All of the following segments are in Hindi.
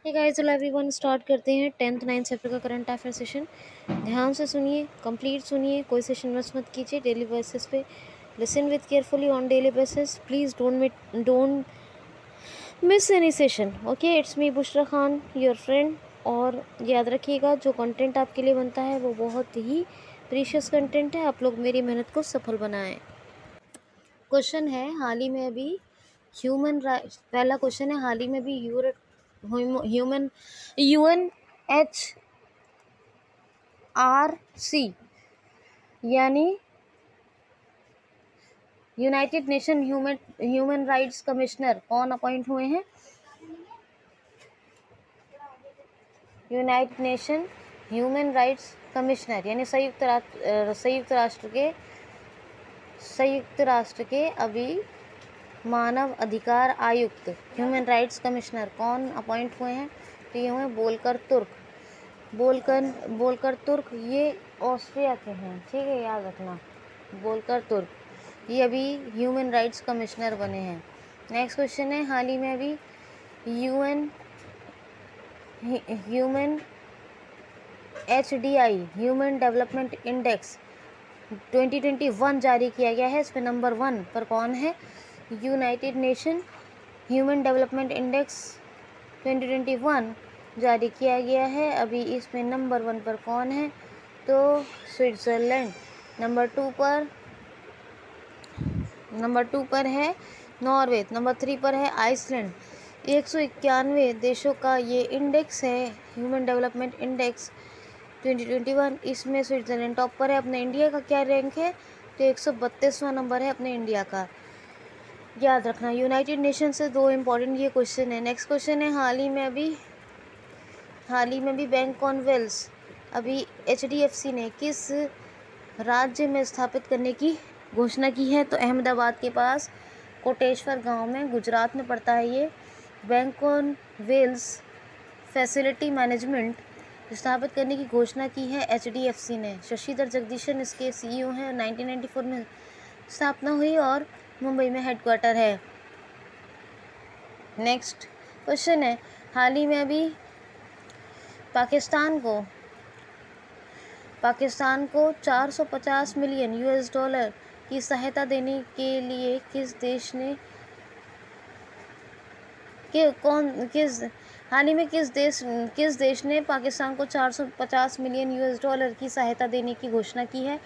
हे गाइस, हेलो एवरीवन। स्टार्ट करते हैं 10th 9th चैप्टर का करंट अफेयर सेशन। ध्यान से सुनिए, कंप्लीट सुनिए, कोई सेशन मिस मत कीजिए। डेली बेसिस पे listen with carefully on daily basis. Please don't miss any session. Okay, it's me Bushra Khan, your friend. और याद रखिएगा, जो कंटेंट आपके लिए बनता है वो बहुत ही प्रीशियस कंटेंट है। आप लोग मेरी मेहनत को सफल बनाएं। क्वेश्चन है, हाल ही में अभी ह्यूमन राइट्स, पहला क्वेश्चन है, हाल ही में भी ह्यूमन UNHRC यानी United nation human rights commissioner कौन अपॉइंट हुए हैं? United nation human rights commissioner यानी संयुक्त राष्ट्र के अभी मानव अधिकार आयुक्त ह्यूमन राइट्स कमिश्नर कौन अपॉइंट हुए हैं? तो ये हुए बोलकर तुर्क। ये ऑस्ट्रिया के हैं, ठीक है, याद रखना। बोलकर तुर्क ये अभी ह्यूमन राइट्स कमिश्नर बने हैं। नेक्स्ट क्वेश्चन है, हाल ही में अभी human HDI human development index 2021 जारी किया गया है। इसमें नंबर 1 पर कौन है? United nation human development index 2021 जारी किया गया है। अभी इसमें नंबर 1 पर कौन है? तो स्विट्ज़रलैंड। नंबर 2 पर है नॉर्वे। नंबर 3 पर है आइसलैंड। 191 देशों का ये इंडेक्स है, ह्यूमन डेवलपमेंट इंडेक्स 2021। इसमें स्विट्ज़रलैंड टॉप पर है। अपने इंडिया का क्या रैंक है? तो 132वां नंबर है अपने इंडिया का। याद रखना, यूनाइटेड नेशन से 2 इम्पॉर्टेंट ये क्वेश्चन है। नेक्स्ट क्वेश्चन है, हाल ही में भी बैंक ऑन वेल्स अभी HDFC ने किस राज्य में स्थापित करने की घोषणा की है? तो अहमदाबाद के पास कोटेश्वर गांव में, गुजरात में पड़ता है ये। Bank on wheels facility management स्थापित करने की घोषणा की है HDFC ने। शशिधर जगदीशन इसके CEO हैं। 1994 में स्थापना हुई और मुंबई में हेडक्वार्टर है। नेक्स्ट क्वेश्चन है, हाल ही में अभी पाकिस्तान को 450 मिलियन $US की सहायता देने के लिए किस देश ने पाकिस्तान को 450 मिलियन $US की सहायता देने की घोषणा की है?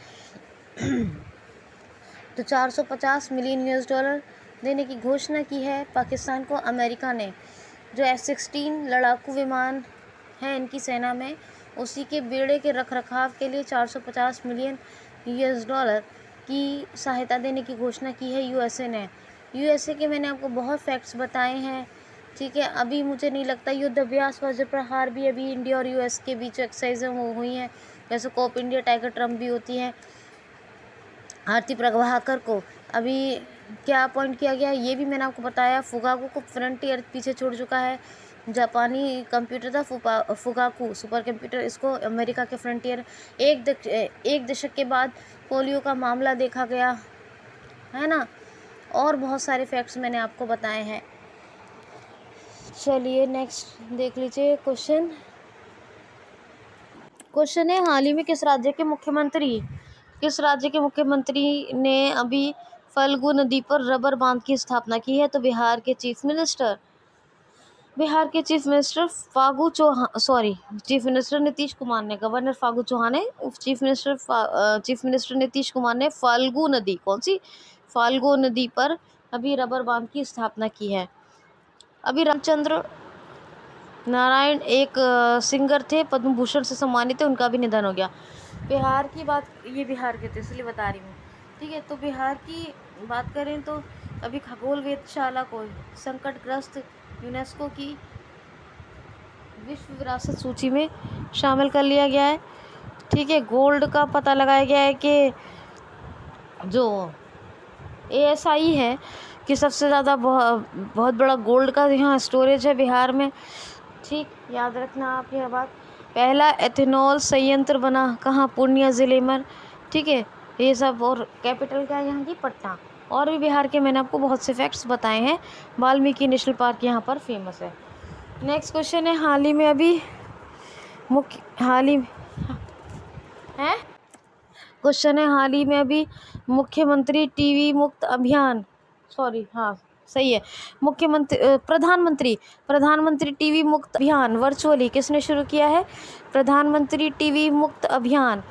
तो 450 मिलियन $US देने की घोषणा की है पाकिस्तान को अमेरिका ने। जो F-16 लड़ाकू विमान हैं इनकी सेना में, उसी के बेड़े के रखरखाव के लिए 450 मिलियन $US की सहायता देने की घोषणा की है USA ने। USA के मैंने आपको बहुत फैक्ट्स बताए हैं, ठीक है। अभी मुझे नहीं लगता युद्ध अभ्यास वज्र प्रहार भी अभी इंडिया और US के बीच एक्सरसाइजें हुई हैं, जैसे कोप इंडिया टाइगर ट्रम्प भी होती हैं। आरती प्रभाकर को अभी क्या अपॉइंट किया गया, ये भी मैंने आपको बताया। फुगाकू को फ्रंटियर पीछे छोड़ चुका है। जापानी कंप्यूटर था फुगाकू सुपर कंप्यूटर, इसको अमेरिका के फ्रंटियर। एक दशक के बाद पोलियो का मामला देखा गया है ना। और बहुत सारे फैक्ट्स मैंने आपको बताए हैं। चलिए नेक्स्ट देख लीजिए क्वेश्चन है, हाल ही में किस राज्य के मुख्यमंत्री ने अभी फल्गु नदी पर रबर बांध की स्थापना की है? तो बिहार के chief minister chief minister Nitish Kumar ने, गवर्नर फागू चौहान है। चीफ मिनिस्टर नीतीश कुमार ने फाल्गु नदी पर अभी रबर बांध की स्थापना की है। अभी रामचंद्र नारायण एक सिंगर थे, पद्म भूषण से सम्मानित थे, उनका भी निधन हो गया। बिहार की बात, ये बिहार के थे इसलिए बता रही हूँ, ठीक है। तो बिहार की बात करें तो अभी खगोल वेधशाला को संकटग्रस्त यूनेस्को की विश्व विरासत सूची में शामिल कर लिया गया है, ठीक है। गोल्ड का पता लगाया गया है कि जो ASI है कि सबसे ज़्यादा बहुत बड़ा गोल्ड का यहाँ स्टोरेज है बिहार में, ठीक। याद रखना आप यह बात। पहला एथेनॉल संयंत्र बना कहाँ? पूर्णिया ज़िले में, ठीक है। ये सब, और कैपिटल क्या है यहाँ की? पटना। और भी बिहार के मैंने आपको बहुत से फैक्ट्स बताए हैं। वाल्मीकि नेशनल पार्क यहाँ पर फेमस है। नेक्स्ट क्वेश्चन है, हाल ही में अभी क्वेश्चन है, हाल ही में अभी मुख्यमंत्री टीवी मुक्त अभियान, सॉरी हाँ सही है, प्रधानमंत्री टीवी मुक्त अभियान वर्चुअली किसने शुरू किया है? प्रधानमंत्री टीवी मुक्त अभियान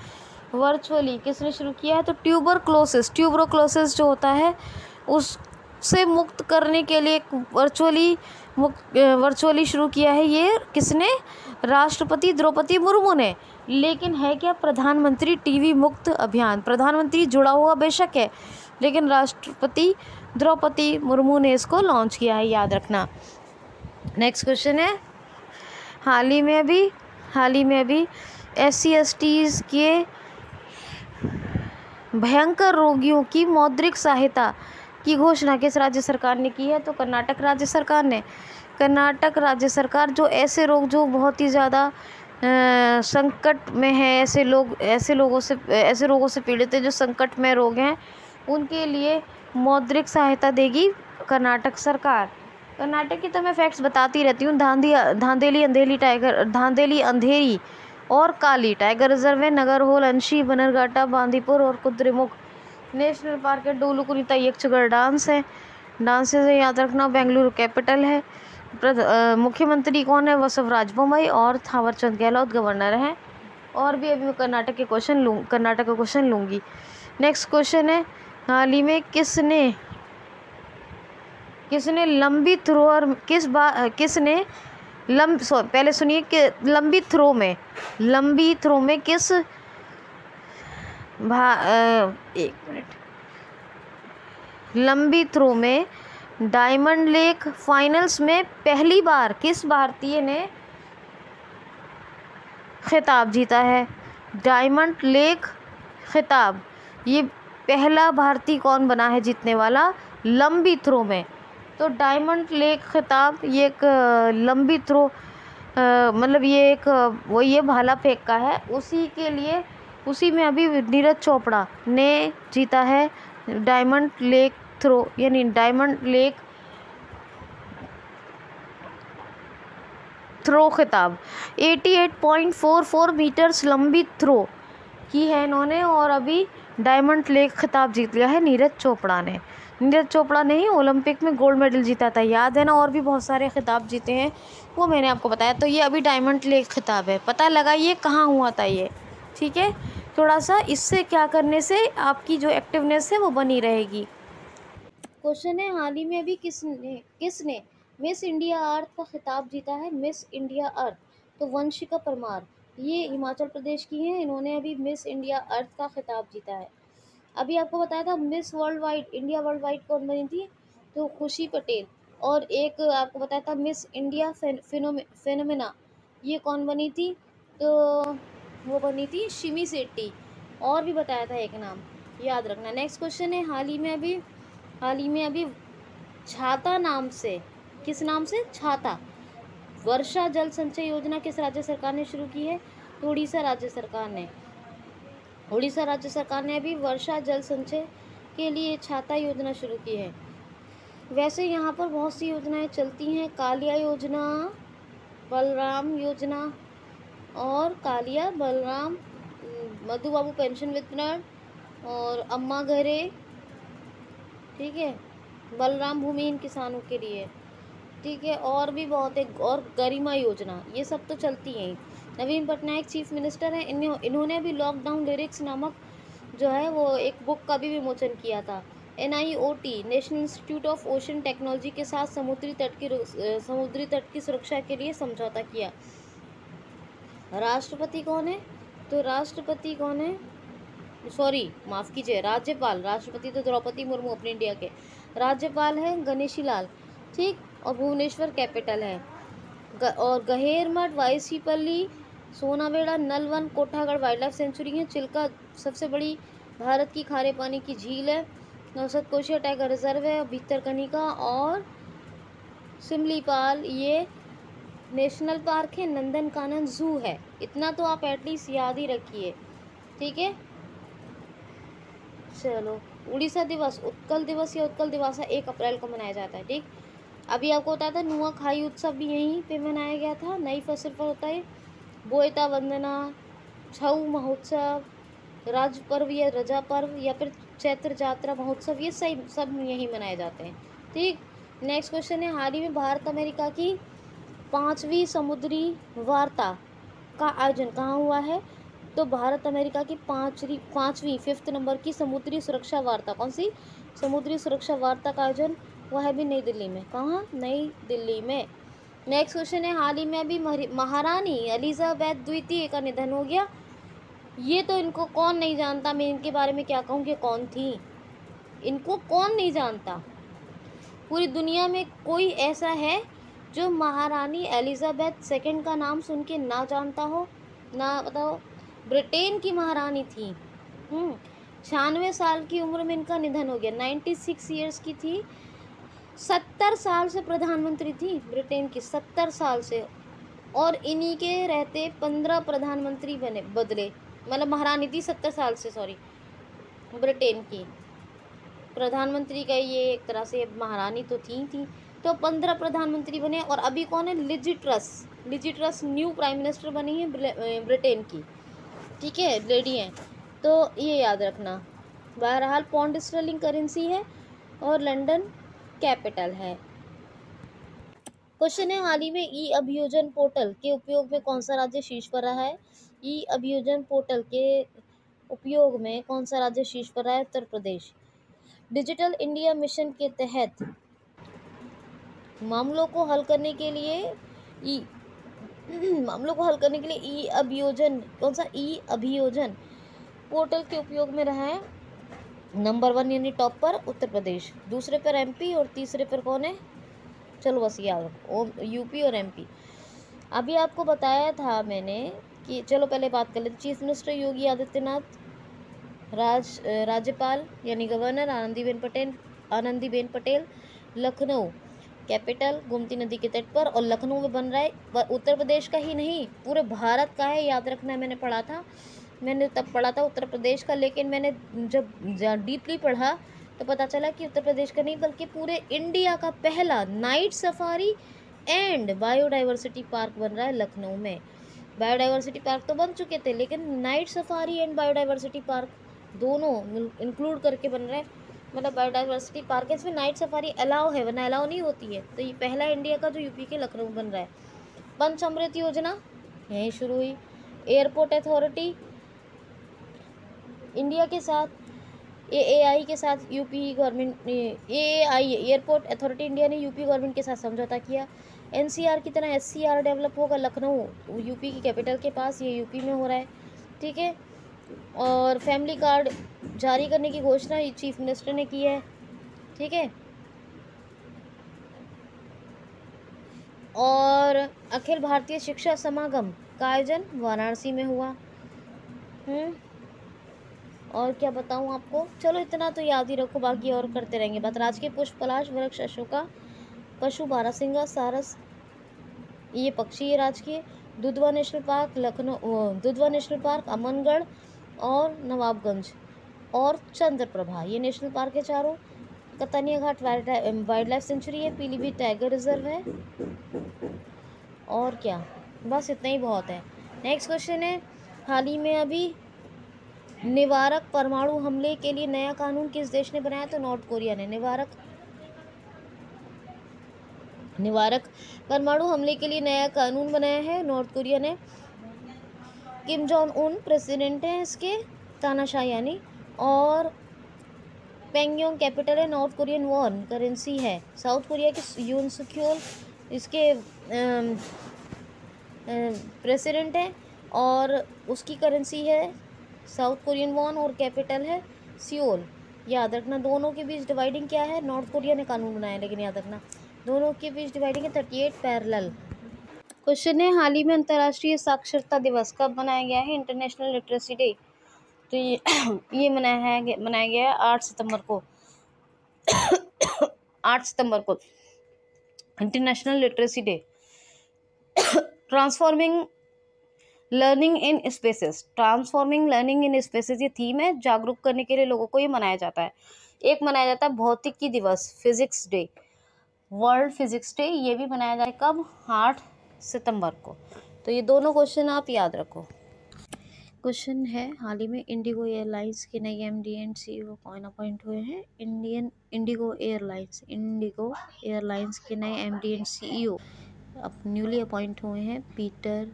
वर्चुअली किसने शुरू किया है? तो ट्यूबरक्लोसिस जो होता है उससे मुक्त करने के लिए वर्चुअली शुरू किया है। ये किसने? राष्ट्रपति द्रौपदी मुर्मू ने। लेकिन है क्या? प्रधानमंत्री टीवी मुक्त अभियान। प्रधानमंत्री जुड़ा हुआ बेशक है, लेकिन राष्ट्रपति द्रौपदी मुर्मू ने इसको लॉन्च किया है, याद रखना। नेक्स्ट क्वेश्चन है, हाल ही में अभी SC/STs के भयंकर रोगियों की मौद्रिक सहायता की घोषणा किस राज्य सरकार ने की है? तो कर्नाटक राज्य सरकार ने। कर्नाटक राज्य सरकार जो ऐसे बहुत ही ज़्यादा संकट में है, ऐसे रोगों से पीड़ित है जो संकट में रोग हैं, उनके लिए मौद्रिक सहायता देगी कर्नाटक सरकार। कर्नाटक की तो मैं फैक्ट्स बताती रहती हूँ। धांधेली अंधेरी और काली टाइगर रिजर्व है। नगरहोल, अंशी, बनरघाटा, बांदीपुर और कुद्रेमुख नेशनल पार्क है। डोलू कुनीता यक्षगढ़ डांस है। डांसेस है, याद रखना। बेंगलुरु कैपिटल है। मुख्यमंत्री कौन है? बसवराज बोम्मई और थावरचंद गहलोत गवर्नर हैं। और भी अभी मैं कर्नाटक का क्वेश्चन लूँगी। नेक्स्ट क्वेश्चन है, हाल ही में किसने लंबी थ्रोअर पहले सुनिए कि लंबी थ्रो में किस एक मिनट, लंबी थ्रो में डायमंड लेक फाइनल्स में पहली बार किस भारतीय ने खिताब जीता है? डायमंड लेक खिताब, ये पहला भारतीय कौन बना है जीतने वाला लंबी थ्रो में? तो डायमंड लेक खिताब ये एक लंबी थ्रो मतलब ये एक ये भाला फेंक का है, उसी में अभी नीरज चोपड़ा ने जीता है डायमंड लेक थ्रो, यानी डायमंड लेक थ्रो खिताब। 88.44 मीटर्स लंबी थ्रो की है इन्होंने, और अभी डायमंड लेक खिताब जीत लिया है नीरज चोपड़ा ने ही ओलंपिक में गोल्ड मेडल जीता था, याद है ना। और भी बहुत सारे खिताब जीते हैं, वो मैंने आपको बताया। तो ये अभी डायमंड लेक खिताब है, पता लगाइए कहाँ हुआ था ये, ठीक है। थोड़ा सा इससे क्या करने से आपकी जो एक्टिवनेस है वो बनी रहेगी। क्वेश्चन है, हाल ही में अभी किसने मिस इंडिया अर्थ का खिताब जीता है? मिस इंडिया अर्थ, तो वंशिका परमार, ये हिमाचल प्रदेश की हैं, इन्होंने अभी मिस इंडिया अर्थ का खिताब जीता है। अभी आपको बताया था मिस इंडिया वर्ल्ड वाइड कौन बनी थी? तो खुशी पटेल। और एक आपको बताया था मिस इंडिया फेनोमेना, ये कौन बनी थी? तो वो बनी थी शिमी शेट्टी। और भी बताया था एक नाम, याद रखना। नेक्स्ट क्वेश्चन है, हाल ही में अभी छाता नाम से, किस नाम से? छाता वर्षा जल संचय योजना किस राज्य सरकार ने शुरू की है? तो उड़ीसा राज्य सरकार ने अभी वर्षा जल संचय के लिए छाता योजना शुरू की है। वैसे यहाँ पर बहुत सी योजनाएं चलती हैं, कालिया योजना, बलराम योजना, और कालिया बलराम, मधु बाबू पेंशन वितरण, और अम्मा घरे, ठीक है, बलराम भूमिहीन किसानों के लिए, ठीक है। और भी बहुत है, और गरिमा योजना, ये सब तो चलती हैं। नवीन पटनायक चीफ मिनिस्टर हैं, इन्होंने अभी लॉकडाउन लिरिक्स नामक जो है वो एक बुक का भी विमोचन किया था। NIOT national institute of ocean technology के साथ समुद्री तट की सुरक्षा के लिए समझौता किया। राष्ट्रपति कौन है? तो राष्ट्रपति कौन है? सॉरी माफ़ कीजिए, राज्यपाल। राष्ट्रपति तो द्रौपदी मुर्मू अपने इंडिया के। राज्यपाल है गणेशी लाल, ठीक। और भुवनेश्वर कैपिटल है। और गहेरमठ, वाईसीपल्ली, सोनावेड़ा, नलवन, कोठागढ़ वाइल्ड लाइफ सेंचुरी है। चिल्का सबसे बड़ी भारत की खारे पानी की झील है। सतकोशिया टाइगर रिजर्व है। भितरकनिका और सिमलीपाल ये नेशनल पार्क है। नंदनकानन जू है। इतना तो आप एटलीस्ट याद ही रखिए, ठीक है। चलो, उड़ीसा दिवस, उत्कल दिवस या उत्कल दिवस 1 अप्रैल को मनाया जाता है, ठीक। अभी आपको बताया था नुआखाई उत्सव भी यहीं पे मनाया गया था, नई फसल पर होता है। बोयता वंदना, छऊ महोत्सव, राज पर्व या रजा पर्व या फिर चैत्र जात्रा महोत्सव, ये सही सब यहीं मनाए जाते हैं। ठीक। नेक्स्ट क्वेश्चन है, हाल ही में भारत अमेरिका की 5वीं समुद्री वार्ता का आयोजन कहाँ हुआ है? तो भारत अमेरिका की पाँचवीं 5th नंबर की समुद्री सुरक्षा वार्ता, कौन सी समुद्री सुरक्षा वार्ता का आयोजन हुआ है भी नई दिल्ली में। कहाँ? नई दिल्ली में। नेक्स्ट क्वेश्चन है, हाल ही में अभी महारानी एलिजाबेथ द्वितीय का निधन हो गया। ये तो इनको कौन नहीं जानता, मैं इनके बारे में क्या कहूँ कि कौन थी, इनको कौन नहीं जानता। पूरी दुनिया में कोई ऐसा है जो महारानी एलिजाबेथ सेकंड का नाम सुन के ना जानता हो? ना बताओ। ब्रिटेन की महारानी थी। 96 साल की उम्र में इनका निधन हो गया। 96 ईयर्स की थी। 70 साल से प्रधानमंत्री थी ब्रिटेन की, 70 साल से। और इन्हीं के रहते 15 प्रधानमंत्री बदले, मतलब महारानी थी 70 साल से, सॉरी, ब्रिटेन की। प्रधानमंत्री का ये एक तरह से महारानी तो थी तो 15 प्रधानमंत्री बने। और अभी कौन है? Lizzie Truss new prime minister बनी है ब्रिटेन की। ठीक है, लेडी हैं, तो ये याद रखना। बहरहाल पौंड स्टर्लिंग करेंसी है और लंदन कैपिटल है। क्वेश्चन है, हाल ही में ई अभियोजन पोर्टल के उपयोग में कौन सा राज्य शीर्ष पर रहा है? ई अभियोजन पोर्टल के उपयोग में कौन सा राज्य शीर्ष पर रहा है? Uttar Pradesh. Digital India mission के तहत मामलों को हल करने के लिए ई अभियोजन, कौन सा ई अभियोजन पोर्टल के उपयोग में रहा है? नंबर 1 यानी टॉप पर उत्तर प्रदेश, दूसरे पर एमपी और तीसरे पर कौन है? चलो बस याद रखो, यूपी और एमपी। अभी आपको बताया था मैंने कि, चलो पहले बात कर लेते। चीफ मिनिस्टर योगी आदित्यनाथ, राज्यपाल यानी गवर्नर आनंदीबेन पटेल, लखनऊ कैपिटल गोमती नदी के तट पर, और लखनऊ में बन रहा है। उत्तर प्रदेश का ही नहीं, पूरे भारत का है, याद रखना है। मैंने तब पढ़ा था उत्तर प्रदेश का, लेकिन मैंने जब डीपली पढ़ा तो पता चला कि उत्तर प्रदेश का नहीं बल्कि पूरे इंडिया का पहला night safari and biodiversity park बन रहा है लखनऊ में। बायोडाइवर्सिटी पार्क तो बन चुके थे, लेकिन night safari and biodiversity park दोनों इंक्लूड करके बन रहा है। मतलब बायोडाइवर्सिटी पार्क है, इसमें नाइट सफारी अलाउ है, वरना अलाउ नहीं होती है। तो ये पहला इंडिया का जो यूपी के लखनऊ बन रहा है। पंच अमृत योजना यहीं शुरू हुई। एयरपोर्ट अथॉरिटी इंडिया के साथ, एएआई के साथ UP government, AAI airport authority India ने यूपी गवर्नमेंट के साथ समझौता किया। एनसीआर की तरह एससीआर डेवलप होगा लखनऊ यूपी की कैपिटल के पास, ये यूपी में हो रहा है। ठीक है। और फैमिली कार्ड जारी करने की घोषणा चीफ मिनिस्टर ने की है। ठीक है। और अखिल भारतीय शिक्षा समागम का आयोजन वाराणसी में हुआ। और क्या बताऊं आपको, चलो इतना तो याद ही रखो, बाकी और करते रहेंगे बात। राजकीय पुष्प पलाश, वृक्ष अशोका, पशु बारहसिंगा, सारस ये पक्षी है राजकीय। Dudhwa national park Dudhwa national park, Amangarh और नवाबगंज और चंद्रप्रभा ये नेशनल पार्क है चारों। कतनिया घाट वाइल्ड लाइफ सेंचुरी है। पीलीभीत टाइगर रिजर्व है। और क्या, बस इतना ही बहुत है। नेक्स्ट क्वेश्चन है, हाल ही में अभी निवारक परमाणु हमले के लिए नया कानून किस देश ने बनाया? तो नॉर्थ कोरिया ने। निवारक परमाणु हमले के लिए नया कानून बनाया है नॉर्थ कोरिया ने। किम जोंग उन प्रेसिडेंट हैं इसके, तानाशाह यानी। और पेंगयोंग कैपिटल है। नॉर्थ कोरियन वॉन करेंसी है। साउथ कोरिया के यून सुक्योल इसके प्रेसिडेंट है और उसकी करेंसी है साउथ कोरियन वॉन और कैपिटल है सियोल। याद रखना, दोनों के बीच डिवाइडिंग क्या है? नॉर्थ कोरिया ने कानून बनाया, लेकिन याद रखना दोनों के बीच डिवाइडिंग है 38 पैरेलल। क्वेश्चन है, हाल ही में अंतर्राष्ट्रीय साक्षरता दिवस कब मनाया गया है? International literacy day. तो ये मनाया गया है 8 सितंबर को। 8 सितंबर को international literacy day. Transforming learning in spaces, ये थीम है। जागरूक करने के लिए लोगों को ये मनाया जाता है। एक मनाया जाता है भौतिकी दिवस, physics day. World physics day ये भी मनाया जाए कब, 8 सितंबर को। तो ये दोनों क्वेश्चन आप याद रखो। क्वेश्चन है, हाल ही में इंडिगो एयरलाइंस के नए एमडी एंड सीईओ कौन अपॉइंट हुए हैं? इंडिगो एयरलाइंस के नए एमडी एंड सीईओ अब न्यूली अपॉइंट हुए हैं पीटर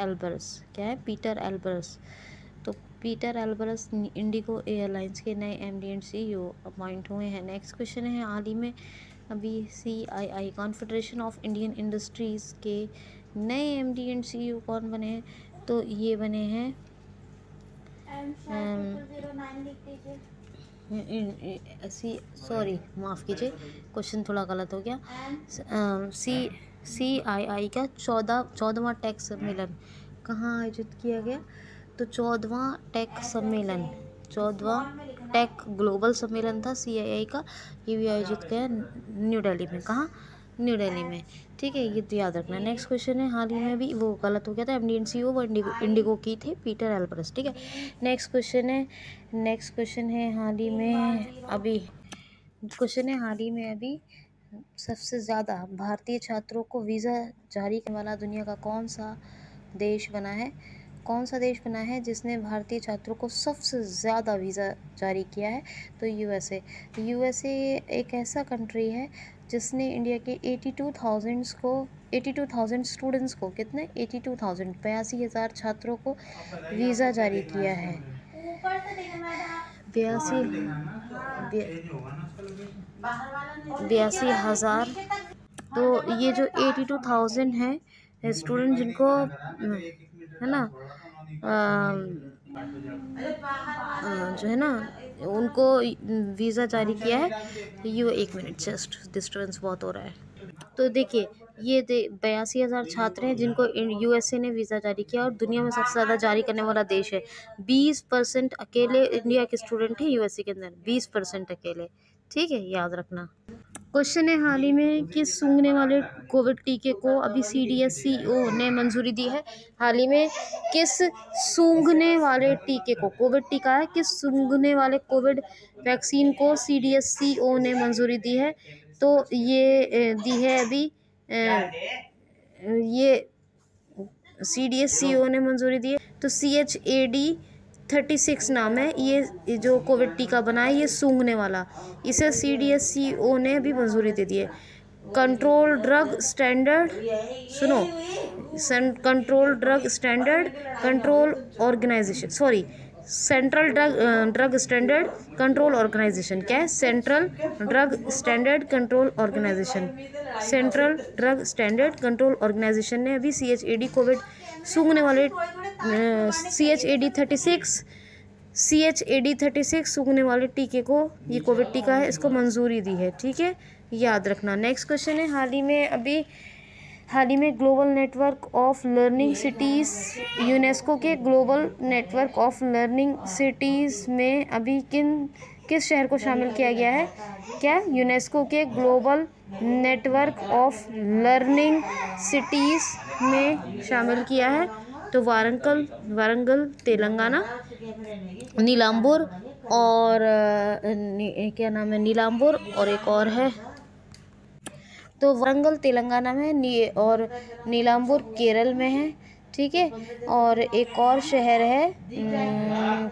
एल्बर्स। क्या है? Peter Elbers. तो पीटर एल्बर्स इंडिगो एयरलाइंस के नए एमडी एंड सीईओ अपॉइंट हुए हैं। नेक्स्ट क्वेश्चन है, हाल ही में अभी CII confederation of Indian industries के नए एमडी एंड सीईओ कौन बने हैं? तो ये बने हैं सॉरी माफ़ कीजिए, क्वेश्चन थोड़ा गलत हो गया। CII का 14वां टेक सम्मेलन कहाँ आयोजित किया गया? तो 14वां टेक ग्लोबल सम्मेलन था CII का, ये भी आयोजित किया न्यू दिल्ली में। कहाँ? न्यू दिल्ली में। ठीक है, ये तो याद रखना। नेक्स्ट क्वेश्चन है, हाल ही में भी वो गलत हो गया था, एमडी एंड सीईओ वो इंडिगो की थे पीटर एल्बर्स। ठीक है, नेक्स्ट क्वेश्चन है, हाल ही में अभी सबसे ज़्यादा भारतीय छात्रों को वीज़ा जारी करने वाला दुनिया का कौन सा देश बना है जिसने भारतीय छात्रों को सबसे ज़्यादा वीज़ा जारी किया है? तो यूएसए एक ऐसा कंट्री है जिसने इंडिया के 82,000 स्टूडेंट्स को, कितने? 82,000 छात्रों को वीज़ा जारी किया है। 82,000। तो ये जो 82,000 है स्टूडेंट जिनको है ना जो है ना उनको वीज़ा जारी किया है। ये 1 मिनट, जस्ट डिस्टर्बेंस बहुत हो रहा है। तो देखिए, ये 82,000 छात्र हैं जिनको यूएसए ने वीज़ा जारी किया और दुनिया में सबसे ज़्यादा जारी करने वाला देश है। 20% अकेले इंडिया के स्टूडेंट हैं यूएसए के अंदर, 20% अकेले। ठीक है, याद रखना। क्वेश्चन है, हाल ही में किस सूंघने वाले कोविड टीके को अभी CDSCO ने मंजूरी दी है? हाल ही में किस सूंघने वाले टीके को, कोविड टीका है, किस सूंघने वाले कोविड वैक्सीन को CDSCO ने मंजूरी दी है? तो ये दी है अभी ये CDSCO ने मंजूरी दी है। तो CHAD-36 नाम है ये जो कोविड टीका बना है, ये सूंघने वाला, इसे CDSCO ने भी मंजूरी दे दी है। Control drug standard control organization, central drug standard control organization. क्या है? Central drug standard control organization ने अभी CHAD कोविड सूंघने वाले CHAD-36 सूंघने वाले टीके को, ये कोविड टीका है, इसको मंजूरी दी है। ठीक है, याद रखना। नेक्स्ट क्वेश्चन है, हाल ही में global network of learning cities, UNESCO के global network of learning cities में अभी किस शहर को शामिल किया गया है? क्या? यूनेस्को के global network of learning cities में शामिल किया है। तो वारंगल तेलंगाना, नीलांबुर और क्या नाम है, नीलांबुर और एक और है। तो वारंगल तेलंगाना में और नीलांबुर केरल में है। ठीक है, और एक और शहर है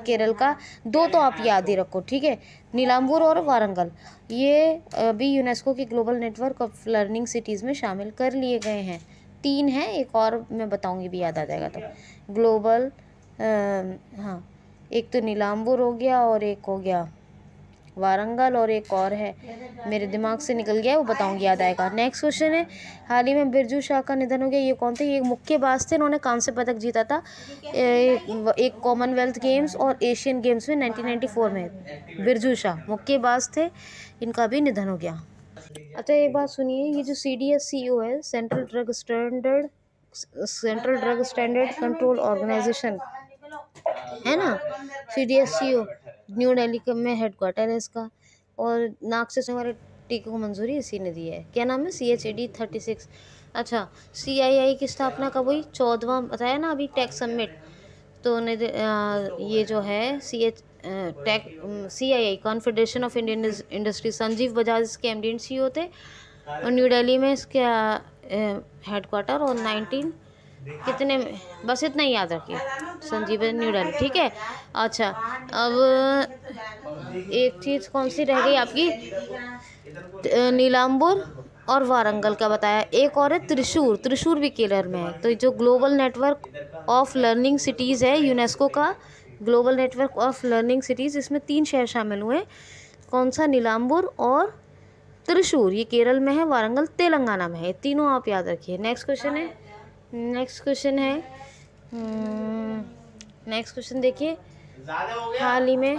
केरल का। 2 तो आप याद ही रखो। ठीक है, नीलांबुर और वारंगल, ये अभी यूनेस्को के global network of learning cities में शामिल कर लिए गए हैं। 3 हैं, एक और मैं बताऊंगी भी, याद आ जाएगा। तो ग्लोबल हाँ, एक तो नीलांबुर हो गया और एक हो गया वारंगल और एक और है, मेरे दिमाग से निकल गया, वो बताऊंगी, याद आएगा। नेक्स्ट क्वेश्चन है, हाल ही में बिरजू शाह का निधन हो गया। ये कौन थे? ये मुक्केबाज थे, इन्होंने कांस्य पदक जीता था एक कॉमनवेल्थ गेम्स और एशियन गेम्स में 1994 में। बिरजू शाह मुक्केबाज थे, इनका भी निधन हो गया। अच्छा, एक बात सुनिए, ये जो CDSCO है, central drug standard control organization है ना, CDSCO न्यू दिल्ली में हेडक्वार्टर है इसका, और नाक से सूंघने वाले टीके को मंजूरी इसी ने दी है। क्या नाम है? CHAD-36। अच्छा, CII की स्थापना कब हुई? 14वां बताया ना अभी, टेक समिट। तो ये जो है CII confederation of Indian industry, Sanjeev Bajaj इसके MD एंड CEO थे। और न्यू दिल्ली में इसका हेडक्वार्टर, और 19 कितने में, बस इतना ही याद रखिए, संजीवनी न्यू दिल्ली, ठीक है। अच्छा, अब एक चीज़ कौन सी रह गई आपकी, नीलाम्बुर और वारंगल का बताया। एक और है त्रिशूर, त्रिशूर भी केरल में है। तो जो global network of learning cities है यूनेस्को का, global network of learning cities, इसमें 3 शहर शामिल हुए हैं। कौन सा, नीलाम्बुर और त्रिशूर, ये केरल में है, वारंगल तेलंगाना में है। तीनों आप याद रखिए। नेक्स्ट क्वेश्चन है, नेक्स्ट क्वेश्चन देखिए। हाल ही में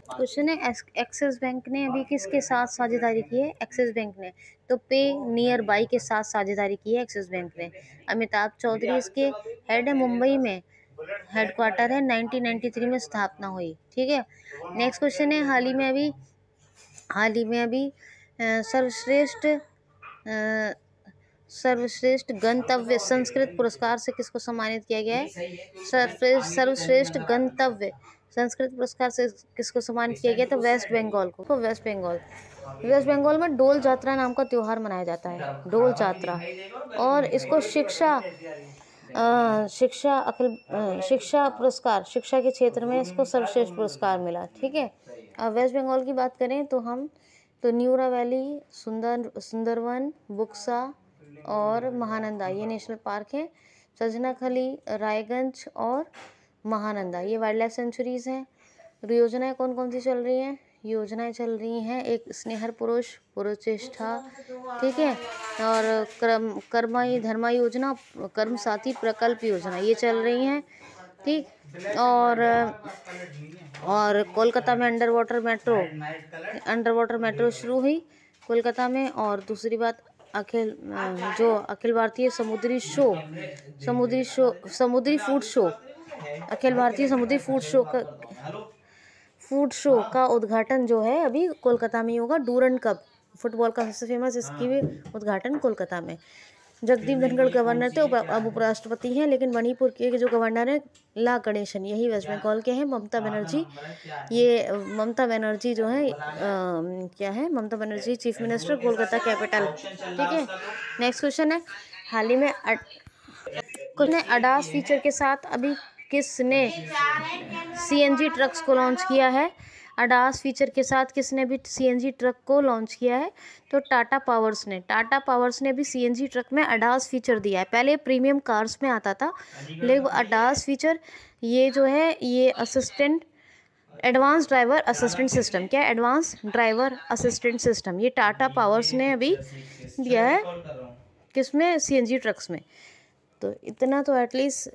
क्वेश्चन है, एक्सिस बैंक ने अभी किसके साथ साझेदारी की है? एक्सिस बैंक ने तो पे नियर बाई के साथ साझेदारी की है एक्सिस बैंक ने। अमिताभ चौधरी इसके हेड है, मुंबई में हेडक्वार्टर है, 1993 में स्थापना हुई, ठीक है। नेक्स्ट क्वेश्चन है, हाल ही में अभी सर्वश्रेष्ठ गंतव्य संस्कृत पुरस्कार से किसको सम्मानित किया गया है? सर्वश्रेष्ठ गंतव्य संस्कृत पुरस्कार से किसको सम्मानित किया गया? तो वेस्ट बंगाल को। वेस्ट बंगाल में डोल जात्रा नाम का त्योहार मनाया जाता है, डोल जात्रा। और इसको शिक्षा पुरस्कार, शिक्षा के क्षेत्र में इसको सर्वश्रेष्ठ पुरस्कार मिला, ठीक है। अब वेस्ट बंगाल की बात करें तो न्यूरा वैली, सुंदरवन, बुक्सा और महानंदा ये नेशनल पार्क है। सजनाखली, रायगंज और महानंदा ये वाइल्ड लाइफ सेंचुरीज हैं। योजनाएं कौन कौन सी चल रही हैं? योजनाएं चल रही हैं, एक स्नेहर पुरुष पुरुचेष्ठा, ठीक है, और कर्मई धर्मा योजना, कर्म साथी प्रकल्प योजना, ये चल रही हैं, ठीक। और कोलकाता में अंडर वाटर मेट्रो शुरू हुई कोलकाता में। और दूसरी बात, अखिल भारतीय समुद्री फूड शो, अखिल भारतीय समुद्री फूड शो का उद्घाटन जो है अभी कोलकाता में ही होगा। डूरंड कप फुटबॉल का सबसे फेमस, इसकी भी उद्घाटन कोलकाता में। जगदीप धनखड़ गवर्नर थे, अब उपराष्ट्रपति हैं, लेकिन मणिपुर के जो गवर्नर है ला गणेशन, यही वेस्ट बंगाल के हैं। ममता बनर्जी जो है क्या है, Mamata Banerjee chief minister, Kolkata capital, ठीक है। नेक्स्ट क्वेश्चन है, हाल ही में अडास फीचर के साथ अभी किसने सीएनजी ट्रक्स को लॉन्च किया है? अडास फीचर के साथ किसने भी सीएनजी ट्रक को लॉन्च किया है? तो टाटा पावर्स ने भी सीएनजी ट्रक में अडास फीचर दिया है। पहले प्रीमियम कार्स में आता था, लेकिन अडास फीचर ये जो है ये एडवांस ड्राइवर असिस्टेंट सिस्टम, क्या एडवांस ड्राइवर असिस्टेंट सिस्टम, ये टाटा पावर्स ने अभी दिया है किसमें? सीएनजी ट्रक्स में। तो इतना तो एटलीस्ट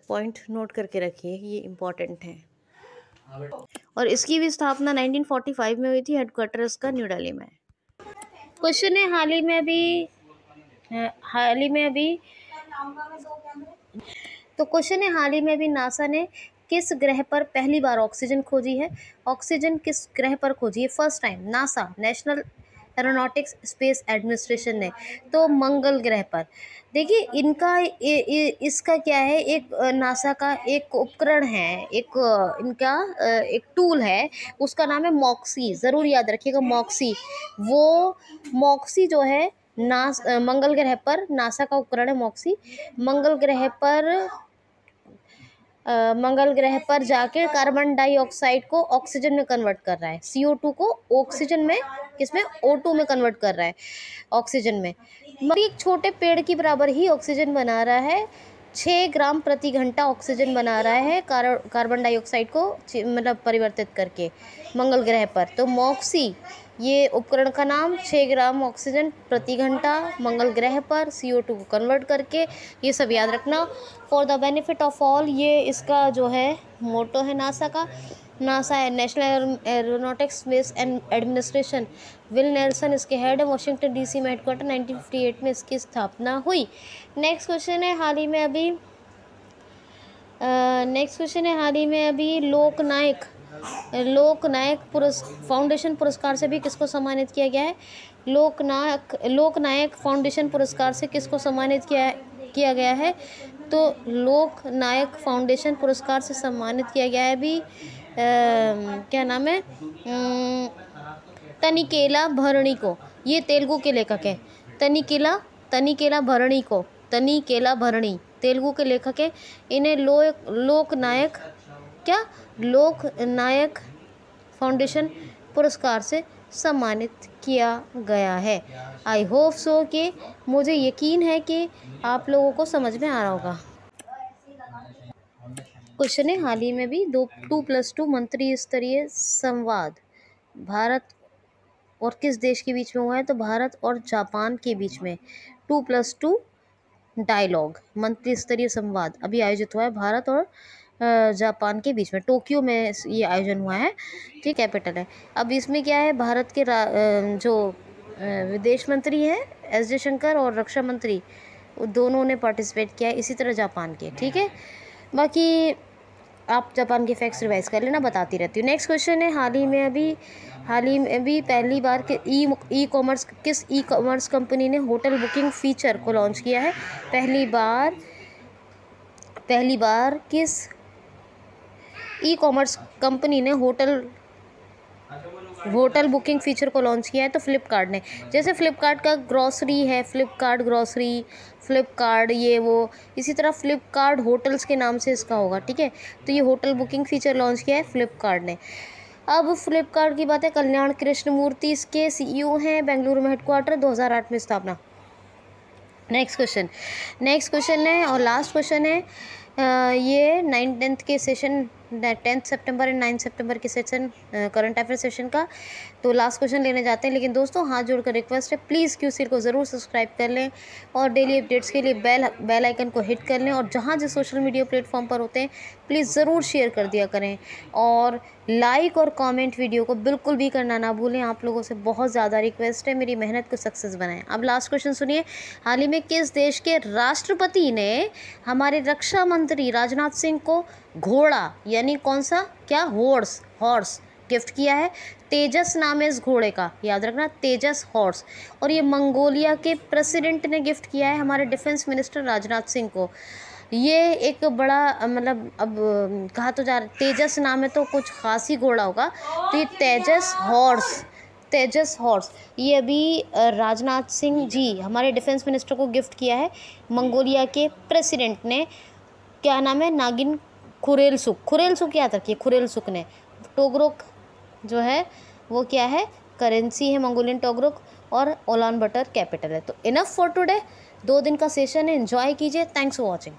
पॉइंट नोट करके रखिए, ये इम्पोर्टेंट है। और इसकी भी स्थापना 1945 में हुई थी, हेडक्वार्टर इसका न्यू दिल्ली में। क्वेश्चन है, हाल ही में अभी नासा ने किस ग्रह पर पहली बार ऑक्सीजन खोजी है? ऑक्सीजन किस ग्रह पर खोजी है first time? NASA, national aeronautics space administration ने, तो मंगल ग्रह पर। देखिए इसका क्या है, एक नासा का एक उपकरण है, एक टूल है, उसका नाम है मॉक्सी, ज़रूर याद रखिएगा मॉक्सी। वो मॉक्सी जो है मंगल ग्रह पर नासा का उपकरण है मॉक्सी। मंगल ग्रह पर जाके कार्बन डाइऑक्साइड को ऑक्सीजन में कन्वर्ट कर रहा है, CO2 को ऑक्सीजन में, किसमें? O2 में कन्वर्ट कर रहा है, ऑक्सीजन में। एक छोटे पेड़ की बराबर ही ऑक्सीजन बना रहा है, 6 ग्राम प्रति घंटा ऑक्सीजन बना रहा है कार्बन डाइऑक्साइड को मतलब परिवर्तित करके मंगल ग्रह पर। तो मॉक्सी ये उपकरण का नाम, 6 ग्राम ऑक्सीजन प्रति घंटा मंगल ग्रह पर CO2 को कन्वर्ट करके, ये सब याद रखना। For the benefit of all, ये इसका जो है मोटो है नासा का। नासा है national aeronautics space administration, will Nelson इसके हेड है, वॉशिंगटन DC में हेडक्वार्टर, 1958 में इसकी स्थापना हुई। नेक्स्ट क्वेश्चन है, हाल ही में अभी लोकनायक फाउंडेशन पुरस्कार से भी किसको सम्मानित किया गया है? लोकनायक फाउंडेशन पुरस्कार से किसको सम्मानित किया गया है? तो लोकनायक फाउंडेशन पुरस्कार से सम्मानित किया गया है अभी क्या नाम है, तनिकेला भरणी को। ये तेलुगु के लेखक हैं, तनिकेला तनिकेला भरणी को, तनिकेला भरणी तेलुगु के लेखक है। इन्हें लोकनायक क्या लोकनायक फाउंडेशन पुरस्कार से सम्मानित किया गया है। आई होप सो कि मुझे यकीन है कि आप लोगों को समझ में आ रहा होगा। क्वेश्चन है, हाल ही में भी 2+2 मंत्री स्तरीय संवाद भारत और किस देश के बीच में हुआ है? तो भारत और जापान के बीच में 2+2 डायलॉग मंत्री स्तरीय संवाद अभी आयोजित हुआ है भारत और जापान के बीच में, टोक्यो में ये आयोजन हुआ है, ठीक, कैपिटल है। अब इसमें क्या है, भारत के जो विदेश मंत्री हैं एस जयशंकर और रक्षा मंत्री दोनों ने पार्टिसिपेट किया है, इसी तरह जापान के, ठीक है। बाकी आप जापान के फैक्ट्स रिवाइज कर लेना, बताती रहती हूँ। नेक्स्ट क्वेश्चन है, हाल ही में अभी पहली बार किस ई कॉमर्स कंपनी ने होटल बुकिंग फीचर को लॉन्च किया है? पहली बार किस ई कॉमर्स कंपनी ने होटल बुकिंग फीचर को लॉन्च किया है? तो फ्लिपकार्ट ने। जैसे फ्लिपकार्ट का ग्रॉसरी है, फ्लिपकार्ट ग्रॉसरी, फ्लिपकार्ट ये वो, इसी तरह फ्लिपकार्ट होटल्स के नाम से इसका होगा, ठीक है। तो ये होटल बुकिंग फीचर लॉन्च किया है फ्लिपकार्ट ने। अब फ्लिपकार्ट की बात है, कल्याण कृष्णमूर्ति इसके CEO हैं, बेंगलुरु में हेडक्वार्टर, 2008 में स्थापना। नेक्स्ट क्वेश्चन है और लास्ट क्वेश्चन है, ये 9th के सेशन 10 सितंबर एंड 9 सितंबर के सेशन करंट अफेयर सेशन का। तो लास्ट क्वेश्चन लेने जाते हैं, लेकिन दोस्तों हाथ जोड़कर रिक्वेस्ट है, प्लीज़ QCL को ज़रूर सब्सक्राइब कर लें और डेली अपडेट्स के लिए बेल आइकन को हिट कर लें, और जहाँ जिस सोशल मीडिया प्लेटफॉर्म पर होते हैं प्लीज़ ज़रूर शेयर कर दिया करें, और लाइक और कमेंट वीडियो को बिल्कुल भी करना ना भूलें। आप लोगों से बहुत ज़्यादा रिक्वेस्ट है, मेरी मेहनत को सक्सेस बनाएं। अब लास्ट क्वेश्चन सुनिए, हाल ही में किस देश के राष्ट्रपति ने हमारे रक्षा मंत्री राजनाथ सिंह को घोड़ा, यानी कौन सा, क्या, हॉर्स गिफ्ट किया है? तेजस नाम है इस घोड़े का, याद रखना, तेजस हॉर्स। और ये मंगोलिया के प्रेसिडेंट ने गिफ्ट किया है हमारे डिफेंस मिनिस्टर राजनाथ सिंह को। ये एक बड़ा मतलब अब कहा तो जा रहा, तेजस नाम है तो कुछ खास ही घोड़ा होगा, तो ये तेजस हॉर्स ये अभी राजनाथ सिंह जी हमारे डिफेंस मिनिस्टर को गिफ्ट किया है मंगोलिया के प्रेसिडेंट ने। क्या नाम है? नागिन खुरेलसुक याद रखिए, खुरेलसुक ने। टोगरोक जो है वो क्या है, करेंसी है मंगोलियन टोगरोक, और उलानबाटर कैपिटल है। तो इनफ फॉर टुडे, 2 दिन का सेशन है, एंजॉय कीजिए। Thanks for watching.